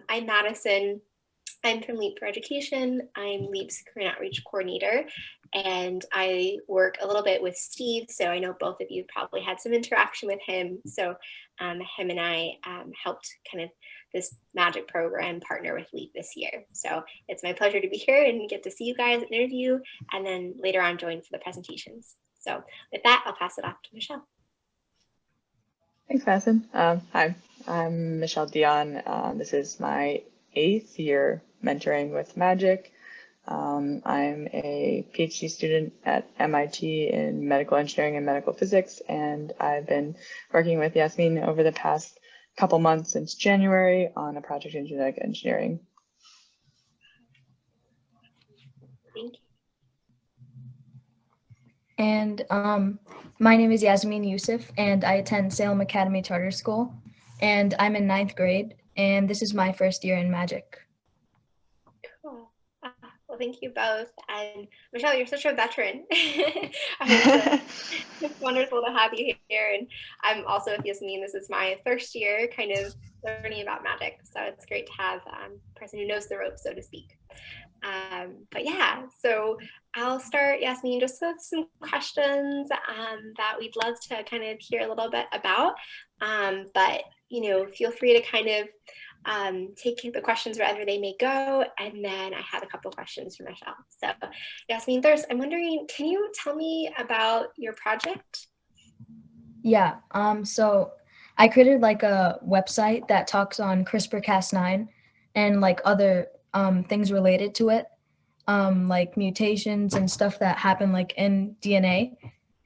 I'm Madison. I'm from Leap for Education. I'm Leap's Career Outreach Coordinator, and I work a little bit with Steve. So I know both of you probably had some interaction with him. So him and I helped kind of this magic program partner with Leap this year. So it's my pleasure to be here and get to see you guys and interview, and then later on join for the presentations. So with that, I'll pass it off to Michelle. Thanks, Madison. Hi, I'm Michelle Dion. This is my 8th year mentoring with Magic. I'm a PhD student at MIT in medical engineering and medical physics, and I've been working with Yassmin over the past couple months since January on a project in genetic engineering. Thank you. And my name is Yassmin Yusuf, and I attend Salem Academy Charter School, and I'm in 9th grade, and this is my first year in Magic. Cool. Well, thank you both. And Michelle, you're such a veteran. It's wonderful to have you here. And I'm also with Yassmin. This is my first year kind of learning about Magic. So it's great to have a person who knows the ropes, so to speak. But yeah, so I'll start, Yassmin, just with some questions that we'd love to kind of hear a little bit about. But, feel free to kind of take the questions wherever they may go. And then I have a couple questions for Michelle. So Yassmin, first, I'm wondering, can you tell me about your project? Yeah, so I created like a website that talks on CRISPR-Cas9 and like other things related to it, like mutations and stuff that happen like in DNA,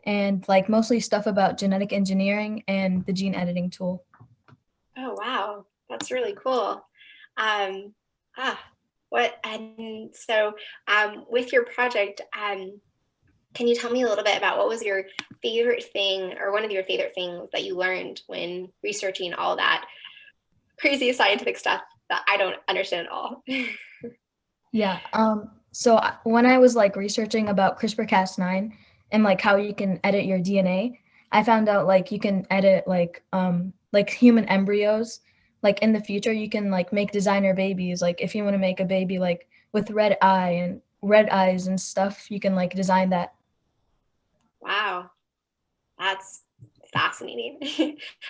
and like mostly stuff about genetic engineering and the gene editing tool. Oh, wow. That's really cool. With your project, can you tell me a little bit about what was your favorite thing or one of your favorite things that you learned when researching all that crazy scientific stuff that I don't understand at all? Yeah. So when I was like researching about CRISPR-Cas9 and like how you can edit your DNA, I found out like you can edit like human embryos. Like in the future, you can like make designer babies. Like if you want to make a baby like with red eyes and stuff, you can like design that. Wow, that's fascinating.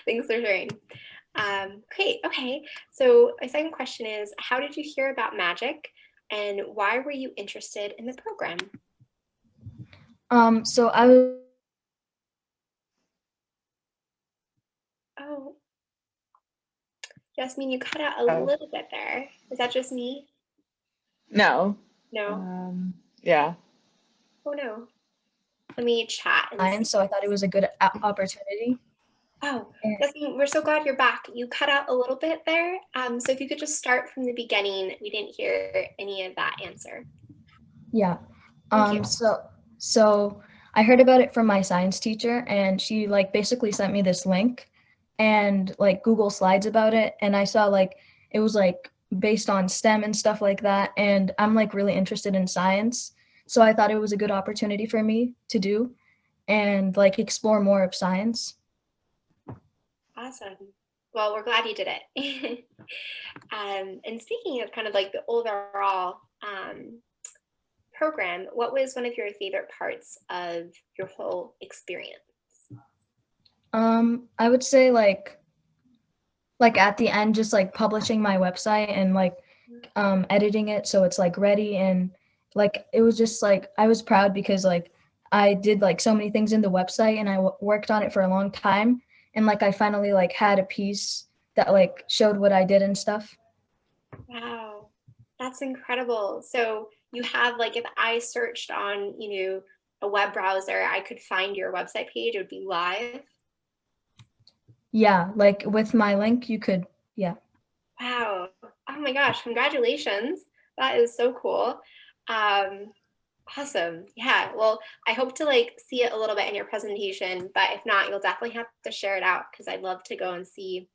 Thanks for sharing. Great. Okay. So my second question is, how did you hear about Magic, and why were you interested in the program? So I was. Oh, Yassmin, you cut out a little bit there. Is that just me? No. No. Yeah. Oh no. Let me chat. And so I thought it was a good opportunity. Oh, Yassmin, we're so glad you're back. You cut out a little bit there. So if you could just start from the beginning, we didn't hear any of that answer. Yeah. So I heard about it from my science teacher, and she like basically sent me this link and like Google Slides about it, and I saw like it was like based on STEM and stuff like that, and I'm like really interested in science, so I thought it was a good opportunity for me to do and like explore more of science. Awesome. Well, we're glad you did it. And speaking of kind of like the overall program, what was one of your favorite parts of your whole experience? I would say like at the end, just like publishing my website and like editing it so it's like ready, and like it was just like I was proud because like I did like so many things in the website, and I worked on it for a long time, and like I finally like had a piece that like showed what I did and stuff. Wow, that's incredible. So you have like, if I searched on, a web browser, I could find your website page, it would be live. Yeah, like with my link, you could, yeah. Wow. Oh my gosh, congratulations. That is so cool. Awesome. Yeah. Well, I hope to like see it a little bit in your presentation, but if not, you'll definitely have to share it out because I'd love to go and see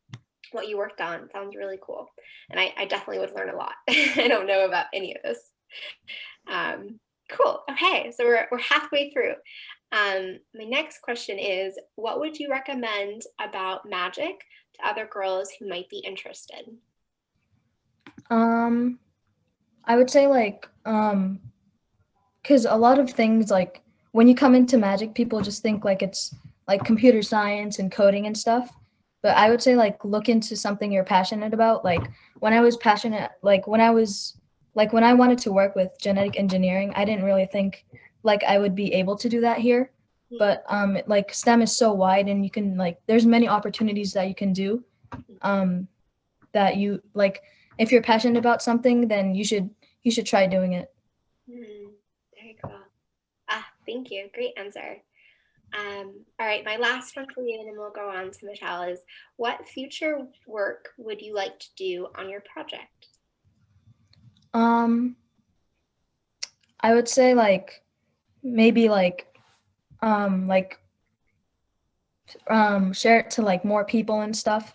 what you worked on. It sounds really cool. And I definitely would learn a lot. I don't know about any of this. Cool. Okay. So we're halfway through. My next question is, what would you recommend about Magic to other girls who might be interested? I would say like because a lot of things like when you come into magic, people just think like it's like computer science and coding and stuff. But I would say like look into something you're passionate about. Like when I was passionate, like when I wanted to work with genetic engineering, I didn't really think like I would be able to do that here. But like STEM is so wide and you can like there's many opportunities that you can do. That you like if you're passionate about something, then you should try doing it. Very cool. Thank you. Great answer. All right, my last one for you, and then we'll go on to Michelle, is what future work would you like to do on your project? I would say like maybe like share it to like more people and stuff,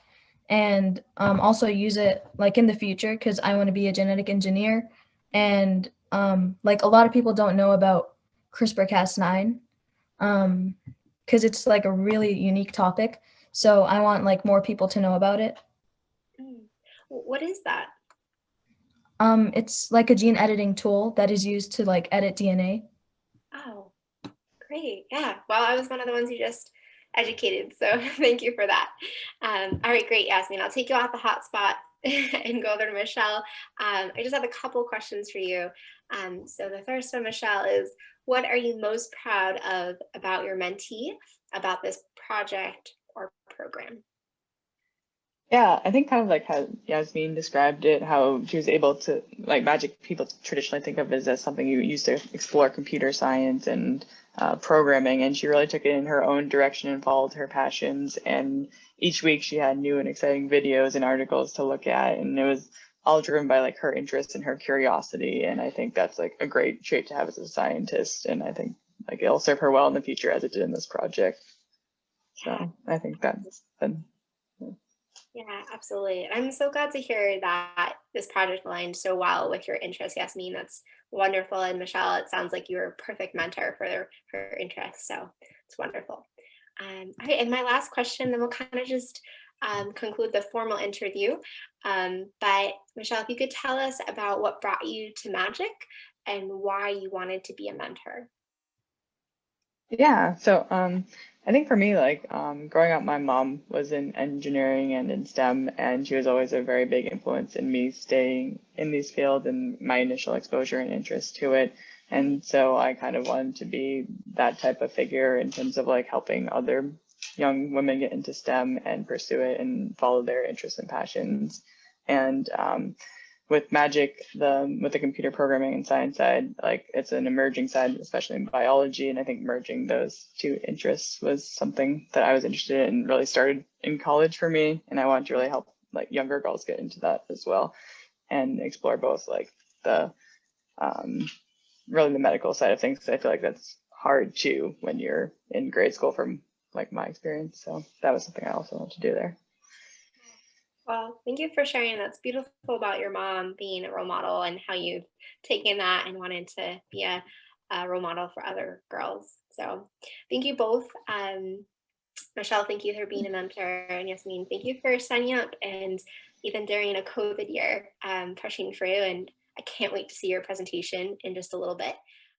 and also use it like in the future because I want to be a genetic engineer, and like a lot of people don't know about CRISPR-Cas9 because it's like a really unique topic. So I want like more people to know about it. What is that? It's like a gene editing tool that is used to like edit DNA. Oh, great. Yeah. Well, I was one of the ones you just educated, so thank you for that. All right, great, Yassmin. I'll take you off the hot spot and go over to Michelle. I just have a couple questions for you. So the first one, Michelle, is what are you most proud of about your mentee, about this project or program? Yeah, I think kind of like how Yasmin described it, how she was able to, like magic people traditionally think of as something you use to explore computer science and programming, and she really took it in her own direction and followed her passions. And each week she had new and exciting videos and articles to look at, and it was all driven by like her interest and her curiosity. And I think that's like a great trait to have as a scientist, and I think like it'll serve her well in the future as it did in this project. So I think that's been. Yeah, absolutely. I'm so glad to hear that this project aligned so well with your interests, Yassmin. That's wonderful. And Michelle, it sounds like you were a perfect mentor for her interests. So it's wonderful. All right, and my last question, then we'll kind of just conclude the formal interview. But Michelle, if you could tell us about what brought you to magic and why you wanted to be a mentor. Yeah, so I think for me, like growing up, my mom was in engineering and in STEM, and she was always a very big influence in me staying in these fields and my initial exposure and interest to it. And so I kind of wanted to be that type of figure in terms of like helping other young women get into STEM and pursue it and follow their interests and passions. And with magic, with the computer programming and science side, like it's an emerging side, especially in biology. And I think merging those two interests was something that I was interested in, really started in college for me. And I wanted to really help like younger girls get into that as well and explore both like the really the medical side of things. I feel like that's hard too when you're in grade school from like my experience. So that was something I also wanted to do there. Well, thank you for sharing. That's beautiful about your mom being a role model and how you've taken that and wanted to be a role model for other girls. So thank you both. Michelle, thank you for being a mentor. And Yassmin, thank you for signing up and even during a COVID year, pushing through. And I can't wait to see your presentation in just a little bit.